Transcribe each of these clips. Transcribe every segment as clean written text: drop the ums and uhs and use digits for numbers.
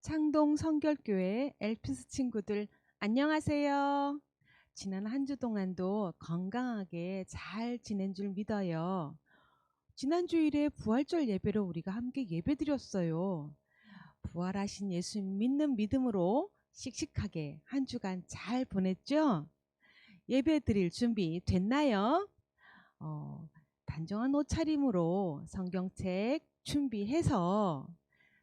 창동 성결교회 엘피스 친구들 안녕하세요. 지난 한 주 동안도 건강하게 잘 지낸 줄 믿어요. 지난 주일에 부활절 예배로 우리가 함께 예배드렸어요. 부활하신 예수 믿는 믿음으로 씩씩하게 한 주간 잘 보냈죠? 예배 드릴 준비 됐나요? 단정한 옷차림으로 성경책 준비해서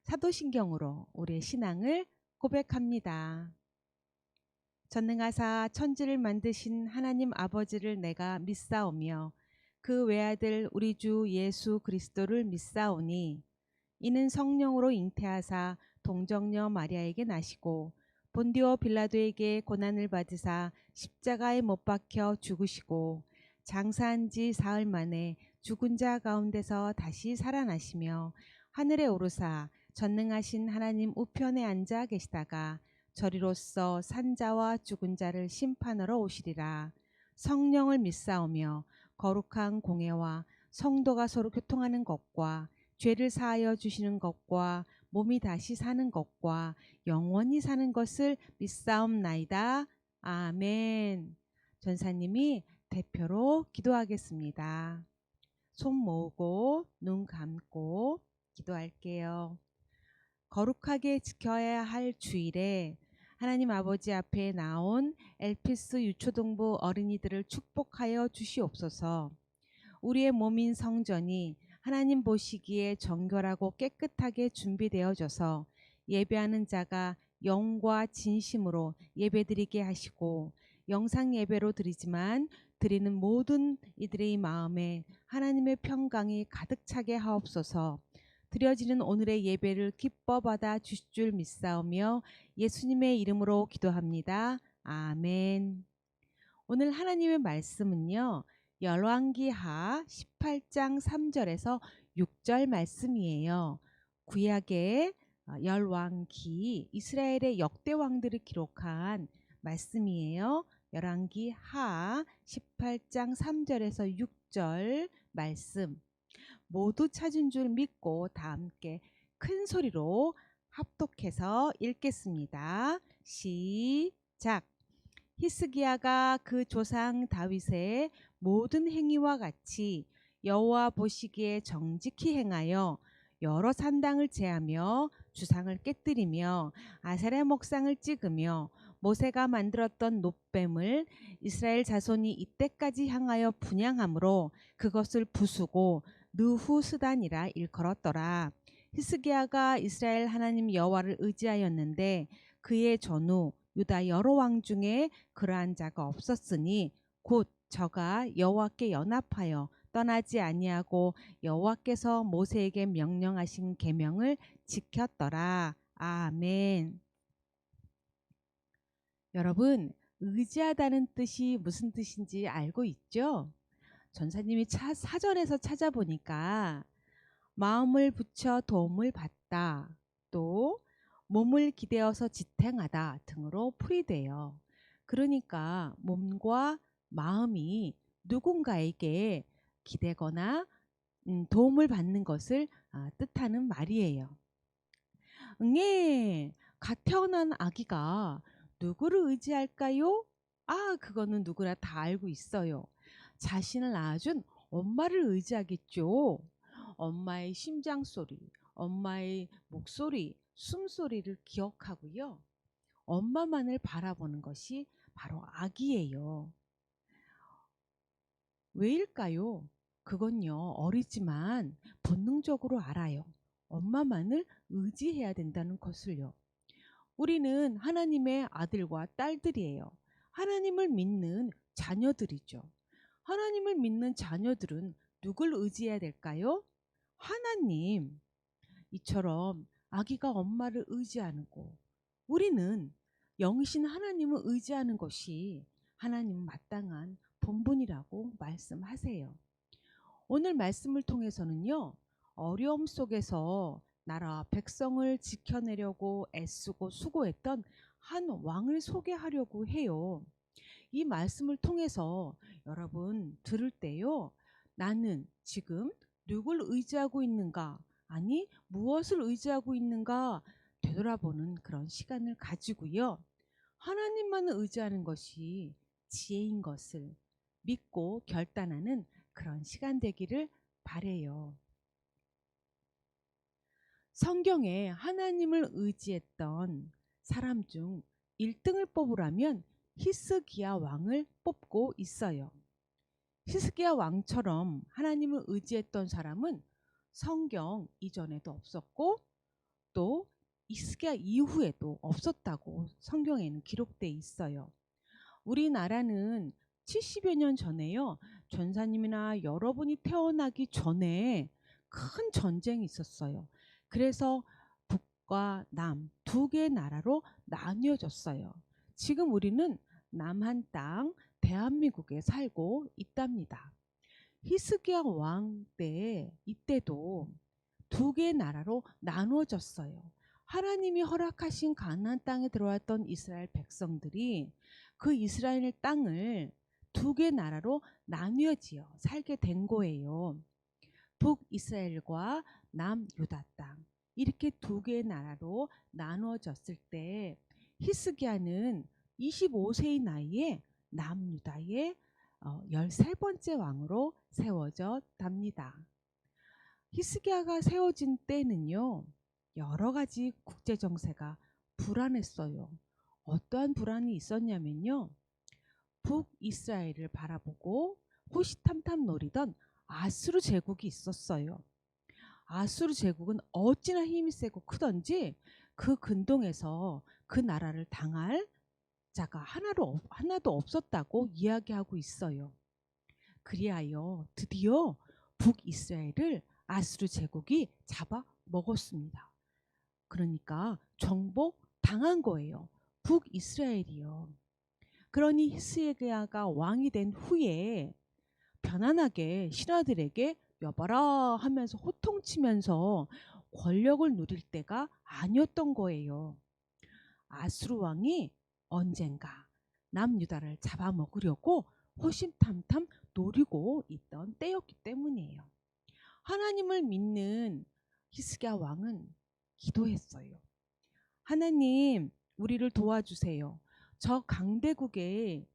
사도신경으로 우리의 신앙을 고백합니다. 전능하사 천지를 만드신 하나님 아버지를 내가 믿사오며 그 외아들 우리 주 예수 그리스도를 믿사오니 이는 성령으로 잉태하사 동정녀 마리아에게 나시고 본디오 빌라도에게 고난을 받으사 십자가에 못 박혀 죽으시고 장사한 지 사흘 만에 죽은 자 가운데서 다시 살아나시며 하늘에 오르사 전능하신 하나님 우편에 앉아 계시다가 저리로서 산자와 죽은 자를 심판하러 오시리라. 성령을 믿사오며 거룩한 공예와 성도가 서로 교통하는 것과 죄를 사하여 주시는 것과 몸이 다시 사는 것과 영원히 사는 것을 믿사옵나이다. 아멘. 전사님이 대표로 기도하겠습니다. 손 모으고 눈 감고 기도할게요. 거룩하게 지켜야 할 주일에 하나님 아버지 앞에 나온 엘피스 유초동부 어린이들을 축복하여 주시옵소서. 우리의 몸인 성전이 하나님 보시기에 정결하고 깨끗하게 준비되어져서 예배하는 자가 영과 진심으로 예배드리게 하시고 영상 예배로 드리지만 드리는 모든 이들의 마음에 하나님의 평강이 가득 차게 하옵소서. 드려지는 오늘의 예배를 기뻐 받아 주실 줄 믿사오며 예수님의 이름으로 기도합니다. 아멘. 오늘 하나님의 말씀은요. 열왕기하 18장 3절에서 6절 말씀이에요. 구약의 열왕기 이스라엘의 역대 왕들을 기록한 말씀이에요. 열왕기하 18장 3절에서 6절 말씀. 모두 찾은 줄 믿고 다 함께 큰 소리로 합독해서 읽겠습니다. 시작. 히스기야가 그 조상 다윗의 모든 행위와 같이 여호와 보시기에 정직히 행하여 여러 산당을 제하며 주상을 깨뜨리며 아세라 목상을 찍으며 모세가 만들었던 놋뱀을 이스라엘 자손이 이때까지 향하여 분향함으로 그것을 부수고 느후스단이라 일컬었더라. 히스기야가 이스라엘 하나님 여호와를 의지하였는데 그의 전후 유다 여러 왕 중에 그러한 자가 없었으니 곧 저가 여호와께 연합하여 떠나지 아니하고 여호와께서 모세에게 명령하신 계명을 지켰더라. 아멘. 여러분, 의지하다는 뜻이 무슨 뜻인지 알고 있죠? 전사님이 사전에서 찾아보니까 마음을 붙여 도움을 받다, 또 몸을 기대어서 지탱하다 등으로 풀이돼요. 그러니까 몸과 마음이 누군가에게 기대거나 도움을 받는 것을 뜻하는 말이에요. 응애, 갓 태어난 아기가 누구를 의지할까요? 그거는 누구나 다 알고 있어요. 자신을 낳아준 엄마를 의지하겠죠. 엄마의 심장 소리, 엄마의 목소리, 숨소리를 기억하고요. 엄마만을 바라보는 것이 바로 아기예요. 왜일까요? 그건요, 어리지만 본능적으로 알아요. 엄마만을 의지해야 된다는 것을요. 우리는 하나님의 아들과 딸들이에요. 하나님을 믿는 자녀들이죠. 하나님을 믿는 자녀들은 누굴 의지해야 될까요? 하나님. 이처럼 아기가 엄마를 의지하고 우리는 영신 하나님을 의지하는 것이 하나님 마땅한 본분이라고 말씀하세요. 오늘 말씀을 통해서는요. 어려움 속에서 나라 백성을 지켜내려고 애쓰고 수고했던 한 왕을 소개하려고 해요. 이 말씀을 통해서 여러분 들을 때요. 나는 지금 누굴 의지하고 있는가? 아니 무엇을 의지하고 있는가? 되돌아보는 그런 시간을 가지고요. 하나님만을 의지하는 것이 지혜인 것을 믿고 결단하는 그런 시간 되기를 바래요. 성경에 하나님을 의지했던 사람 중 1등을 뽑으라면 히스기야 왕을 뽑고 있어요. 히스기야 왕처럼 하나님을 의지했던 사람은 성경 이전에도 없었고 또 히스기야 이후에도 없었다고 성경에는 기록돼 있어요. 우리나라는 70여 년 전에요. 전사님이나 여러분이 태어나기 전에 큰 전쟁이 있었어요. 그래서 북과 남 두 개의 나라로 나뉘어졌어요. 지금 우리는 남한 땅 대한민국에 살고 있답니다. 히스기야 왕 때 이때도 두 개의 나라로 나누어졌어요. 하나님이 허락하신 가나안 땅에 들어왔던 이스라엘 백성들이 그 이스라엘 땅을 두 개의 나라로 나뉘어지어 살게 된 거예요. 북이스라엘과 남유다 땅 이렇게 두 개의 나라로 나누어졌을 때 히스기야는 25세의 나이에 남유다의 13번째 왕으로 세워졌답니다. 히스기야가 세워진 때는요. 여러 가지 국제 정세가 불안했어요. 어떠한 불안이 있었냐면요. 북이스라엘을 바라보고 호시탐탐 노리던 아수르 제국이 있었어요. 아수르 제국은 어찌나 힘이 세고 크던지 그 근동에서 그 나라를 당할 자가 하나도 없었다고 이야기하고 있어요. 그리하여 드디어 북이스라엘을 아수르 제국이 잡아 먹었습니다. 그러니까 정복 당한 거예요. 북이스라엘이요. 그러니 히스기야가 왕이 된 후에 편안하게 신하들에게 여봐라 하면서 호통치면서 권력을 누릴 때가 아니었던 거예요. 아수르 왕이 언젠가 남유다를 잡아먹으려고 호심탐탐 노리고 있던 때였기 때문이에요. 하나님을 믿는 히스기야 왕은 기도했어요. 하나님, 우리를 도와주세요. 저 강대국의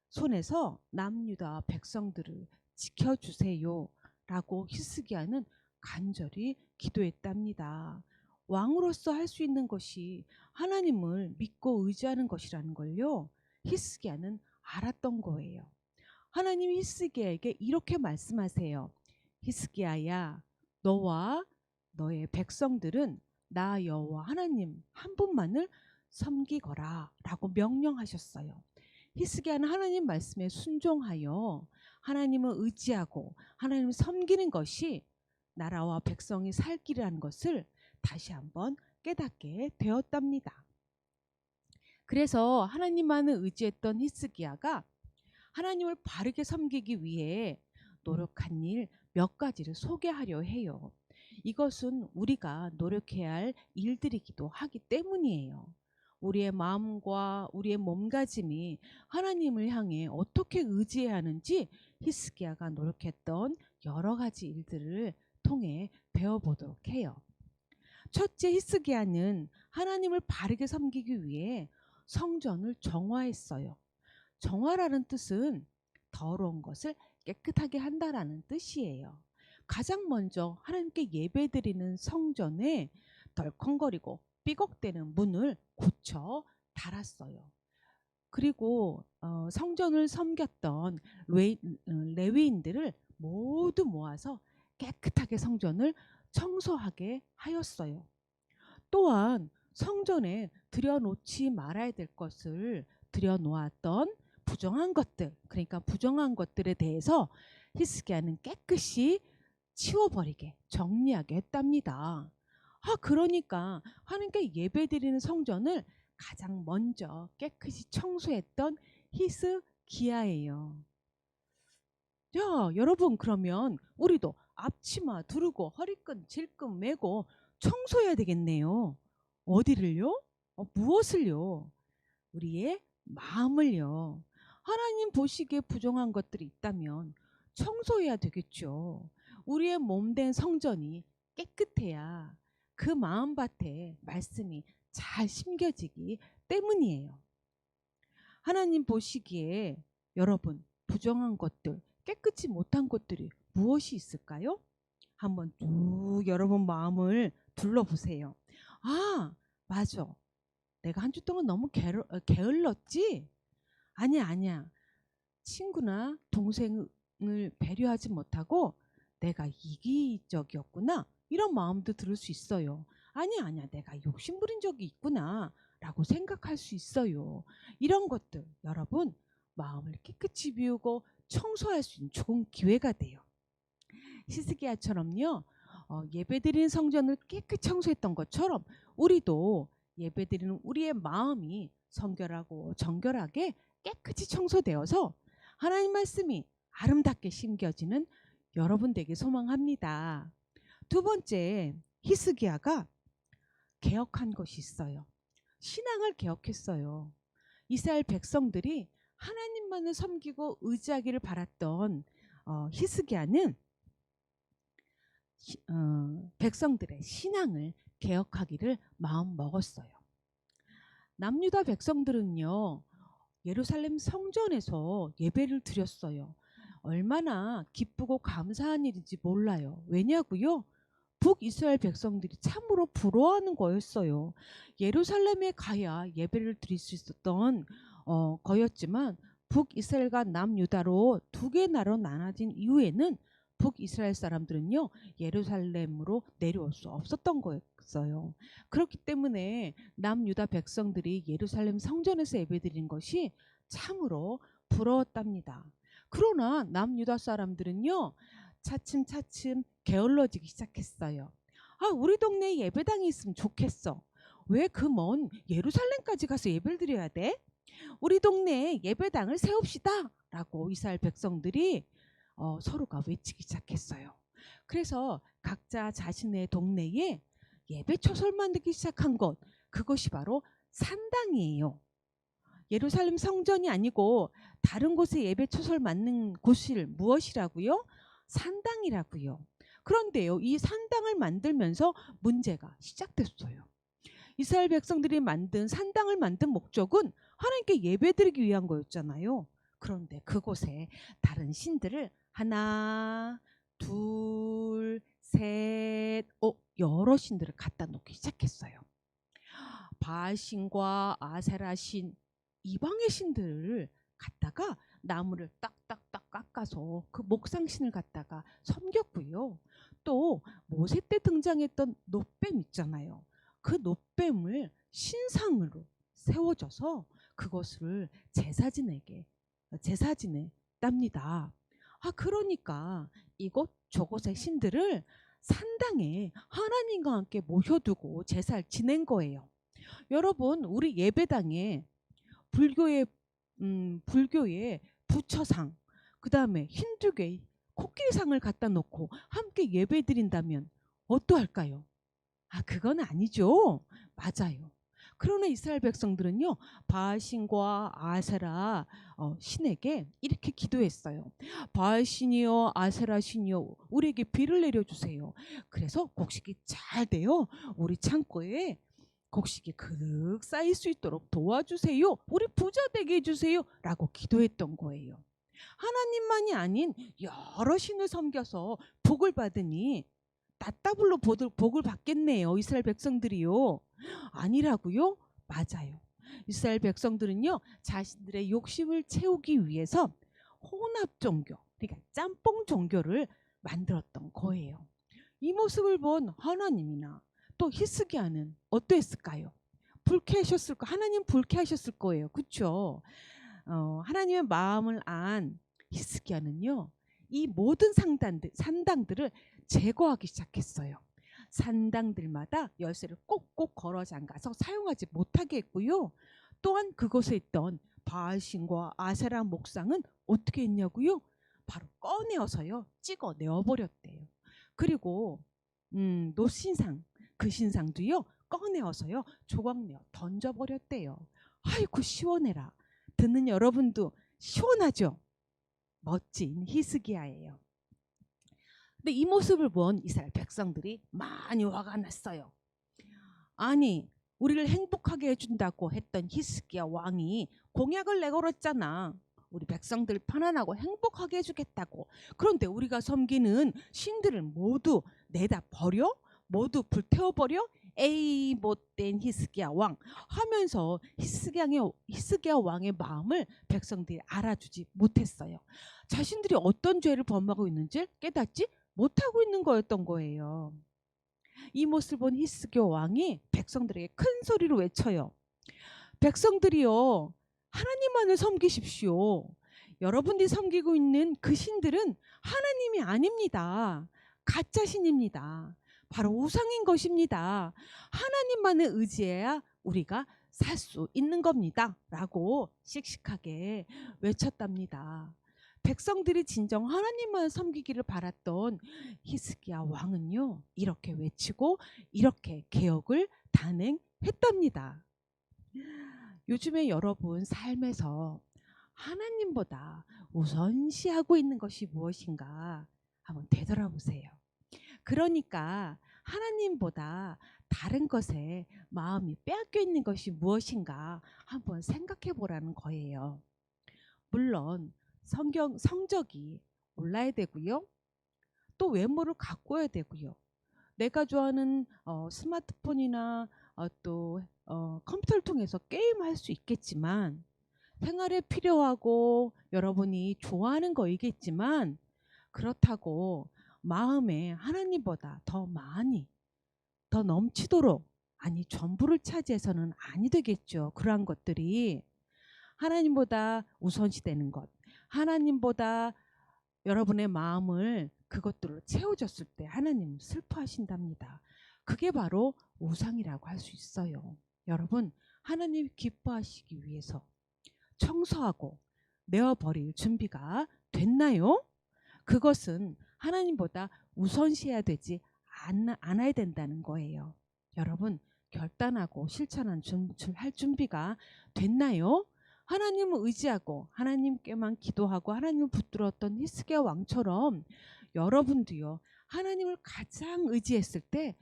손에서 남유다 백성들을 지켜주세요. 라고 히스기야는 간절히 기도했답니다. 왕으로서 할 수 있는 것이 하나님을 믿고 의지하는 것이라는 걸요. 히스기야는 알았던 거예요. 하나님이 히스기야에게 이렇게 말씀하세요. 히스기야야, 너와 너의 백성들은 나 여호와 하나님 한 분만을 섬기거라 라고 명령하셨어요. 히스기야는 하나님 말씀에 순종하여 하나님을 의지하고 하나님을 섬기는 것이 나라와 백성이 살 길이라는 것을 다시 한번 깨닫게 되었답니다. 그래서 하나님만을 의지했던 히스기야가 하나님을 바르게 섬기기 위해 노력한 일 몇 가지를 소개하려 해요. 이것은 우리가 노력해야 할 일들이기도 하기 때문이에요. 우리의 마음과 우리의 몸가짐이 하나님을 향해 어떻게 의지해야 하는지 히스기야가 노력했던 여러 가지 일들을 통해 배워보도록 해요. 첫째, 히스기야는 하나님을 바르게 섬기기 위해 성전을 정화했어요. 정화라는 뜻은 더러운 것을 깨끗하게 한다라는 뜻이에요. 가장 먼저 하나님께 예배드리는 성전에 덜컹거리고 삐걱대는 문을 고쳐 달았어요. 그리고 성전을 섬겼던 레위인들을 모두 모아서 깨끗하게 성전을 청소하게 하였어요. 또한 성전에 들여놓지 말아야 될 것을 들여놓았던 부정한 것들, 그러니까 부정한 것들에 대해서 히스기야는 깨끗이 치워버리게 정리하게 했답니다. 그러니까 하나님께 예배드리는 성전을 가장 먼저 깨끗이 청소했던 히스기야예요. 자, 여러분, 그러면 우리도 앞치마 두르고 허리끈 질끈 매고 청소해야 되겠네요. 어디를요? 무엇을요? 우리의 마음을요. 하나님 보시기에 부정한 것들이 있다면 청소해야 되겠죠. 우리의 몸된 성전이 깨끗해야 그 마음밭에 말씀이 잘 심겨지기 때문이에요. 하나님 보시기에 여러분 부정한 것들, 깨끗이 못한 것들이 무엇이 있을까요? 한번 쭉 여러분 마음을 둘러보세요. 아, 맞아. 내가 한 주 동안 너무 게을렀지? 아니야. 친구나 동생을 배려하지 못하고 내가 이기적이었구나. 이런 마음도 들을 수 있어요. 아니야. 내가 욕심부린 적이 있구나. 라고 생각할 수 있어요. 이런 것들 여러분 마음을 깨끗이 비우고 청소할 수 있는 좋은 기회가 돼요. 히스기야처럼요. 예배드리는 성전을 깨끗이 청소했던 것처럼 우리도 예배드리는 우리의 마음이 성결하고 정결하게 깨끗이 청소되어서 하나님 말씀이 아름답게 심겨지는 여러분 되길 소망합니다. 두 번째, 히스기야가 개혁한 것이 있어요. 신앙을 개혁했어요. 이스라엘 백성들이 하나님만을 섬기고 의지하기를 바랐던 히스기야는 백성들의 신앙을 개혁하기를 마음 먹었어요. 남유다 백성들은요, 예루살렘 성전에서 예배를 드렸어요. 얼마나 기쁘고 감사한 일인지 몰라요. 왜냐고요? 북이스라엘 백성들이 참으로 부러워하는 거였어요. 예루살렘에 가야 예배를 드릴 수 있었던 거였지만 북이스라엘과 남유다로 두 개 나라로 나눠진 이후에는 북이스라엘 사람들은요 예루살렘으로 내려올 수 없었던 거였어요. 그렇기 때문에 남유다 백성들이 예루살렘 성전에서 예배드린 것이 참으로 부러웠답니다. 그러나 남유다 사람들은요 차츰 게을러지기 시작했어요. 아, 우리 동네에 예배당이 있으면 좋겠어. 왜 그 먼 예루살렘까지 가서 예배를 드려야 돼? 우리 동네에 예배당을 세웁시다 라고 이스라엘 백성들이 서로가 외치기 시작했어요. 그래서 각자 자신의 동네에 예배초설 만들기 시작한 것, 그것이 바로 산당이에요. 예루살렘 성전이 아니고 다른 곳에 예배초설 만든 곳이 무엇이라고요? 산당이라고요. 그런데요, 이 산당을 만들면서 문제가 시작됐어요. 이스라엘 백성들이 만든 산당을 만든 목적은 하나님께 예배드리기 위한 거였잖아요. 그런데 그곳에 다른 신들을 하나, 둘, 셋, 여러 신들을 갖다 놓기 시작했어요. 바알신과 아세라신, 이방의 신들을 갖다가 나무를 딱딱딱 깎아서 그 목상신을 갖다가 섬겼고요. 또 모세 때 등장했던 놋뱀 있잖아요. 그 놋뱀을 신상으로 세워져서 그것을 제사진에 땁니다. 그러니까 이곳 저곳의 신들을 산당에 하나님과 함께 모셔두고 제사를 지낸 거예요. 여러분, 우리 예배당에 불교의 부처상, 그 다음에 힌두교의 코끼리상을 갖다 놓고 함께 예배 드린다면 어떠할까요? 그건 아니죠. 맞아요. 그러나 이스라엘 백성들은요 바알신과 아세라 신에게 이렇게 기도했어요. 바알신이여 아세라 신이여 우리에게 비를 내려주세요. 그래서 곡식이 잘 되어 우리 창고에 곡식이 그득 쌓일 수 있도록 도와주세요. 우리 부자 되게 해주세요. 라고 기도했던 거예요. 하나님만이 아닌 여러 신을 섬겨서 복을 받으니 따따블로 복을 받겠네요. 이스라엘 백성들이요. 아니라고요? 맞아요. 이스라엘 백성들은요 자신들의 욕심을 채우기 위해서 혼합 종교, 그러니까 짬뽕 종교를 만들었던 거예요. 이 모습을 본 하나님이나 또 히스기야는 어떠했을까요? 불쾌하셨을 거, 하나님 불쾌하셨을 거예요. 그렇죠? 하나님의 마음을 안 히스기야는요 이 모든 산당들을 제거하기 시작했어요. 산당들마다 열쇠를 꼭꼭 걸어 잠가서 사용하지 못하게 했고요. 또한 그곳에 있던 바알신과 아세라 목상은 어떻게 했냐고요? 바로 꺼내어서요 찍어 내어버렸대요. 그리고 노신상, 그 신상도요 꺼내어서요 조각내어 던져버렸대요. 아이고 시원해라. 듣는 여러분도 시원하죠? 멋진 히스기야예요. 근데 이 모습을 본 이스라엘 백성들이 많이 화가 났어요. 아니, 우리를 행복하게 해준다고 했던 히스기야 왕이 공약을 내걸었잖아. 우리 백성들 편안하고 행복하게 해주겠다고. 그런데 우리가 섬기는 신들을 모두 내다 버려? 모두 불태워버려? 에이 못된 히스기야 왕 하면서 히스기야 왕의 마음을 백성들이 알아주지 못했어요. 자신들이 어떤 죄를 범하고 있는지 깨닫지 못하고 있는 거였던 거예요. 이 모습을 본 히스기야 왕이 백성들에게 큰 소리로 외쳐요. 백성들이여, 하나님만을 섬기십시오. 여러분들이 섬기고 있는 그 신들은 하나님이 아닙니다. 가짜 신입니다. 바로 우상인 것입니다. 하나님만을 의지해야 우리가 살 수 있는 겁니다. 라고 씩씩하게 외쳤답니다. 백성들이 진정 하나님만 섬기기를 바랐던 히스기야 왕은요, 이렇게 외치고 이렇게 개혁을 단행했답니다. 요즘에 여러분 삶에서 하나님보다 우선시하고 있는 것이 무엇인가 한번 되돌아보세요. 그러니까 하나님보다 다른 것에 마음이 빼앗겨 있는 것이 무엇인가 한번 생각해 보라는 거예요. 물론 성적이 올라야 되고요. 또 외모를 가꿔야 되고요. 내가 좋아하는 스마트폰이나 또 컴퓨터를 통해서 게임할 수 있겠지만 생활에 필요하고 여러분이 좋아하는 거이겠지만 그렇다고 마음에 하나님보다 더 많이 더 넘치도록 아니 전부를 차지해서는 아니 되겠죠. 그러한 것들이 하나님보다 우선시되는 것, 하나님보다 여러분의 마음을 그것들로 채워줬을 때 하나님은 슬퍼하신답니다. 그게 바로 우상이라고 할 수 있어요. 여러분, 하나님 기뻐하시기 위해서 청소하고 내어버릴 준비가 됐나요? 그것은 하나님보다 우선시해야 되지 않아야 된다는 거예요. 여러분, 결단하고 실천할 준비가 됐나요? 하나님을 의지하고 하나님께만 기도하고 하나님을 붙들었던 히스기야 왕처럼 여러분도요, 하나님을 가장 의지했을 때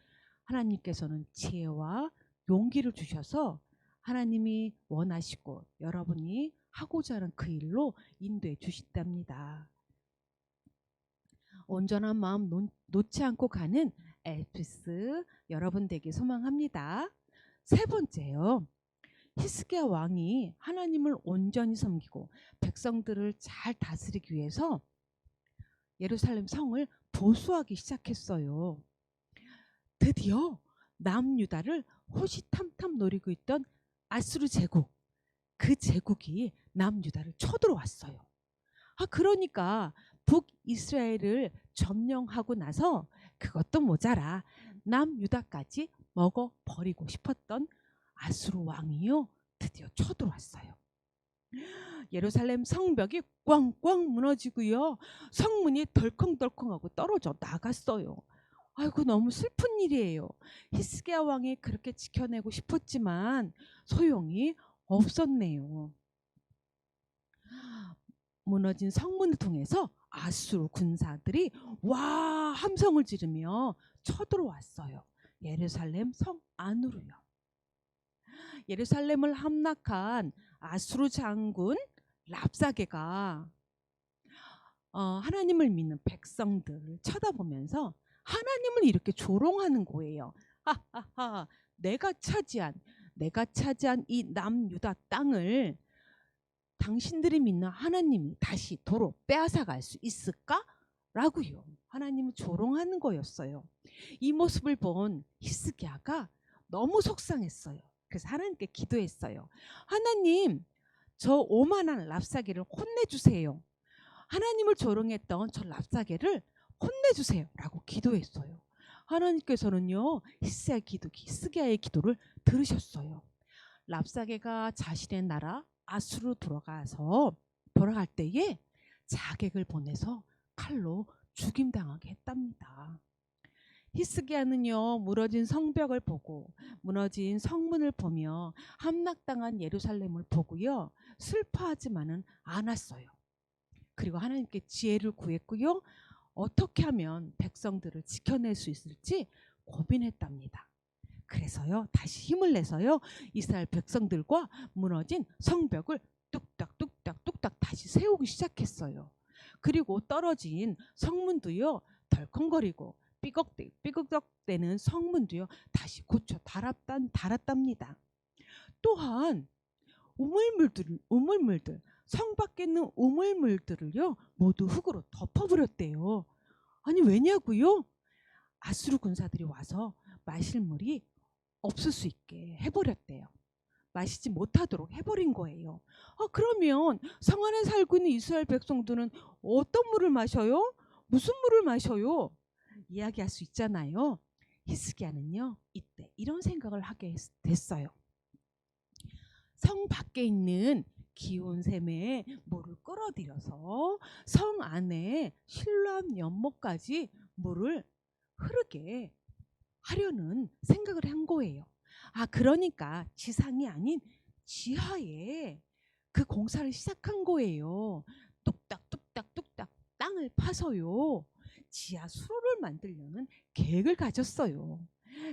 하나님께서는 지혜와 용기를 주셔서 하나님이 원하시고 여러분이 하고자 하는 그 일로 인도해 주신답니다. 온전한 마음 놓지 않고 가는 엘피스 여러분 되길 소망합니다. 세 번째요. 히스기야 왕이 하나님을 온전히 섬기고 백성들을 잘 다스리기 위해서 예루살렘 성을 보수하기 시작했어요. 드디어 남유다를 호시탐탐 노리고 있던 아수르 제국, 그 제국이 남유다를 쳐들어왔어요. 그러니까 북이스라엘을 점령하고 나서 그것도 모자라 남유다까지 먹어버리고 싶었던 아수르 왕이요, 드디어 쳐들어왔어요. 예루살렘 성벽이 꽝꽝 무너지고요, 성문이 덜컹덜컹하고 떨어져 나갔어요. 아이고, 너무 슬픈 일이에요. 히스기야 왕이 그렇게 지켜내고 싶었지만 소용이 없었네요. 무너진 성문을 통해서 아수르 군사들이 와 함성을 지르며 쳐들어왔어요. 예루살렘 성 안으로요. 예루살렘을 함락한 아수르 장군 랍사게가 하나님을 믿는 백성들을 쳐다보면서 하나님을 이렇게 조롱하는 거예요. 하하하, 내가 차지한 이 남유다 땅을 당신들이 믿는 하나님이 다시 도로 빼앗아갈 수 있을까? 라고요. 하나님을 조롱하는 거였어요. 이 모습을 본 히스기야가 너무 속상했어요. 그래서 하나님께 기도했어요. 하나님, 저 오만한 랍사게를 혼내주세요. 하나님을 조롱했던 저 랍사게를 혼내주세요. 라고 기도했어요. 하나님께서는요, 히스기야의 기도를 들으셨어요. 랍사게가 자신의 나라 아수르 돌아갈 때에 자객을 보내서 칼로 죽임당하게 했답니다. 히스기야는요, 무너진 성벽을 보고 무너진 성문을 보며 함락당한 예루살렘을 보고요, 슬퍼하지만은 않았어요. 그리고 하나님께 지혜를 구했고요, 어떻게 하면 백성들을 지켜낼 수 있을지 고민했답니다. 그래서요, 다시 힘을 내서요, 이스라엘 백성들과 무너진 성벽을 뚝딱 뚝딱 뚝딱 다시 세우기 시작했어요. 그리고 떨어진 성문도요, 덜컹거리고 삐걱대는 성문도요, 다시 고쳐 달았답니다. 또한 우물물들, 성 밖에 있는 우물물들을요, 모두 흙으로 덮어버렸대요. 아니, 왜냐고요? 아수르 군사들이 와서 마실 물이 없을 수 있게 해버렸대요. 마시지 못하도록 해버린 거예요. 그러면 성 안에 살고 있는 이스라엘 백성들은 어떤 물을 마셔요? 무슨 물을 마셔요? 이야기할 수 있잖아요. 히스기야는요, 이때 이런 생각을 하게 됐어요. 성 밖에 있는 기온샘에 물을 끌어들여서 성 안에 실로암 연못까지 물을 흐르게 하려는 생각을 한 거예요. 그러니까 지상이 아닌 지하에 그 공사를 시작한 거예요. 뚝딱 땅을 파서요, 지하 수로를 만들려는 계획을 가졌어요.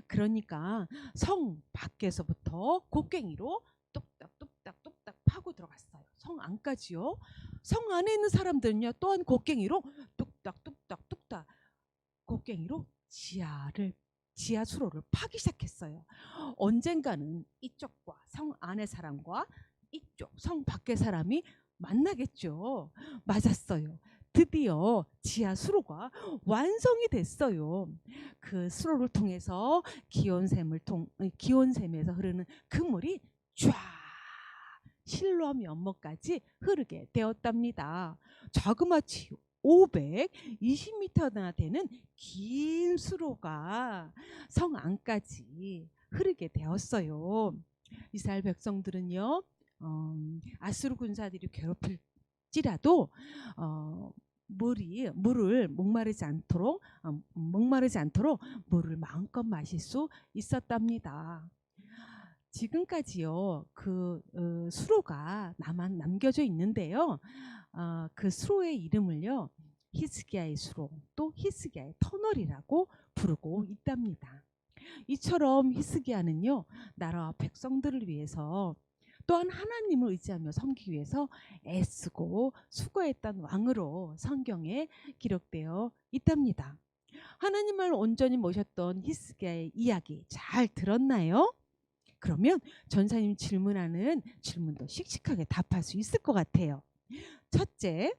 그러니까 성 밖에서부터 곡괭이로 뚝딱 파고 들어갔어요. 성 안까지요. 성 안에 있는 사람들은요, 또한 곡괭이로 뚝딱 곡괭이로 지하 수로를 파기 시작했어요. 언젠가는 이쪽과 성 안의 사람과 이쪽 성 밖의 사람이 만나겠죠. 맞았어요. 드디어 지하 수로가 완성이 됐어요. 그 수로를 통해서 기온샘에서 흐르는 그 물이 쫙 실로암 연못까지 흐르게 되었답니다. 자그마치 520m나 되는 긴 수로가 성 안까지 흐르게 되었어요. 이스라엘 백성들은요, 아수르 군사들이 괴롭힐지라도 물을 목마르지 않도록 물을 마음껏 마실 수 있었답니다. 지금까지요, 그 수로가 남겨져 있는데요, 그 수로의 이름을요, 히스기야의 수로, 또 히스기야의 터널이라고 부르고 있답니다. 이처럼 히스기야는요, 나라와 백성들을 위해서, 또한 하나님을 의지하며 섬기기 위해서 애쓰고 수고했던 왕으로 성경에 기록되어 있답니다. 하나님을 온전히 모셨던 히스기야의 이야기 잘 들었나요? 그러면 전사님 질문하는 질문도 씩씩하게 답할 수 있을 것 같아요. 첫째,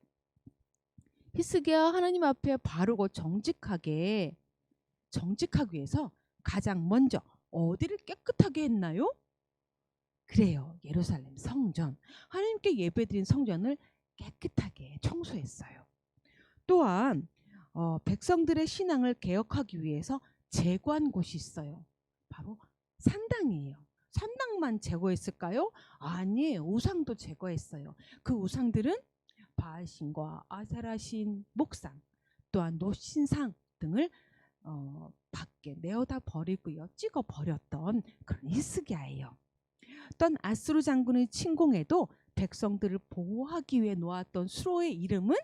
히스기야 하나님 앞에 바르고 정직하기 위해서 가장 먼저 어디를 깨끗하게 했나요? 그래요, 예루살렘 성전, 하나님께 예배드린 성전을 깨끗하게 청소했어요. 또한 백성들의 신앙을 개혁하기 위해서 제거한 곳이 있어요. 바로 산당이에요. 산당만 제거했을까요? 아니에요. 우상도 제거했어요. 그 우상들은 바알신과 아세라신, 목상, 또한 노신상 등을 밖에 내어다 버리고요, 찍어 버렸던 그런 히스기야예요. 또한 아수르 장군의 침공에도 백성들을 보호하기 위해 놓았던 수로의 이름은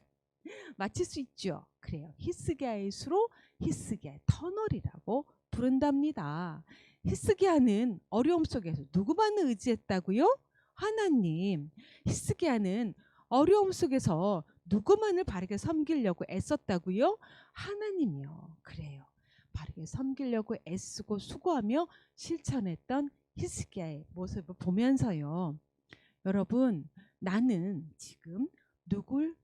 맞힐 수 있죠. 그래요, 히스기야의 수로, 히스기야의 터널이라고 부른답니다. 히스기야는 어려움 속에서 누구만을 의지했다고요? 하나님. 히스기야는 어려움 속에서 누구만을 바르게 섬기려고 애썼다고요? 하나님이요. 그래요, 바르게 섬기려고 애쓰고 수고하며 실천했던 히스기야의 모습을 보면서요, 여러분, 나는 지금 누굴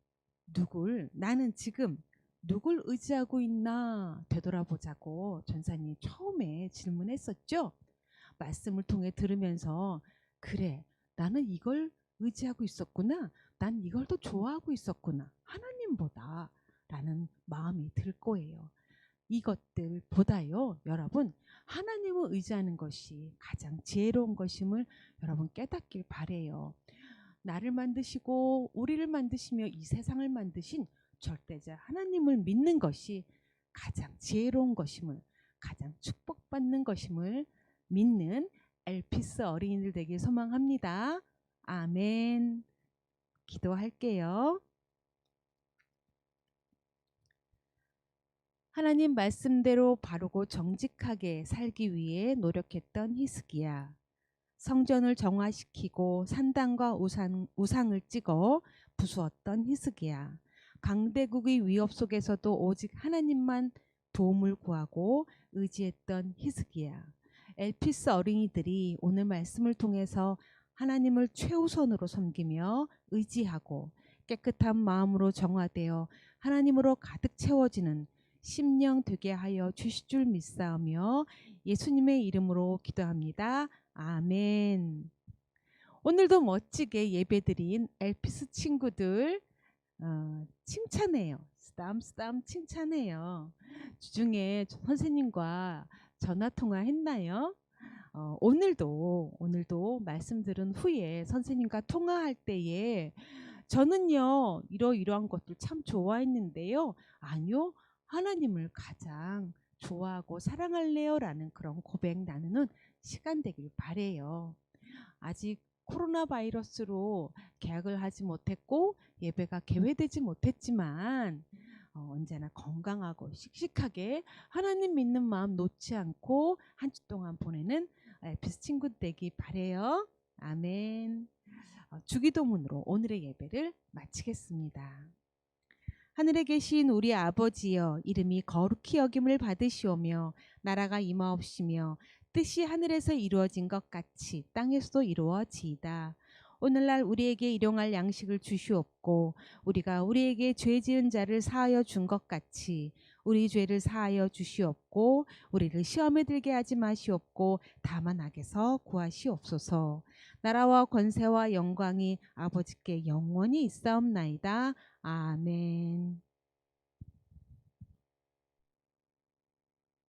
의지하고 있나 되돌아보자고 전사님이 처음에 질문했었죠. 말씀을 통해 들으면서, 그래, 나는 이걸 의지하고 있었구나, 난 이걸 더 좋아하고 있었구나, 하나님보다 라는 마음이 들 거예요. 이것들보다요, 여러분, 하나님을 의지하는 것이 가장 지혜로운 것임을 여러분 깨닫길 바래요. 나를 만드시고 우리를 만드시며 이 세상을 만드신 절대자 하나님을 믿는 것이 가장 지혜로운 것임을, 가장 축복받는 것임을 믿는 엘피스 어린이들 되길 소망합니다. 아멘. 기도할게요. 하나님 말씀대로 바르고 정직하게 살기 위해 노력했던 히스기야. 성전을 정화시키고 산당과 우상을 찍어 부수었던 히스기야. 강대국의 위협 속에서도 오직 하나님만 도움을 구하고 의지했던 히스기야. 엘피스 어린이들이 오늘 말씀을 통해서 하나님을 최우선으로 섬기며 의지하고 깨끗한 마음으로 정화되어 하나님으로 가득 채워지는 심령 되게 하여 주실 줄 믿사오며 예수님의 이름으로 기도합니다. 아멘. 오늘도 멋지게 예배드린 엘피스 친구들 칭찬해요. 쓰담쓰담 칭찬해요. 주중에 선생님과 전화 통화했나요? 오늘도 말씀 들은 후에 선생님과 통화할 때에 저는요 이러이러한 것들 참 좋아했는데요. 아니요, 하나님을 가장 좋아하고 사랑할래요 라는 그런 고백 나누는 시간 되길 바래요. 아직 코로나 바이러스로 계약을 하지 못했고 예배가 개회되지 못했지만 언제나 건강하고 씩씩하게 하나님 믿는 마음 놓지 않고 한 주 동안 보내는 엘피스 친구 되기 바래요. 아멘. 주기도문으로 오늘의 예배를 마치겠습니다. 하늘에 계신 우리 아버지여, 이름이 거룩히 여김을 받으시오며 나라가 임하옵시며 뜻이 하늘에서 이루어진 것 같이 땅에서도 이루어지이다. 오늘날 우리에게 일용할 양식을 주시옵고 우리가 우리에게 죄 지은 자를 사하여 준 것 같이 우리 죄를 사하여 주시옵고 우리를 시험에 들게 하지 마시옵고 다만 악에서 구하시옵소서. 나라와 권세와 영광이 아버지께 영원히 있사옵나이다. 아멘.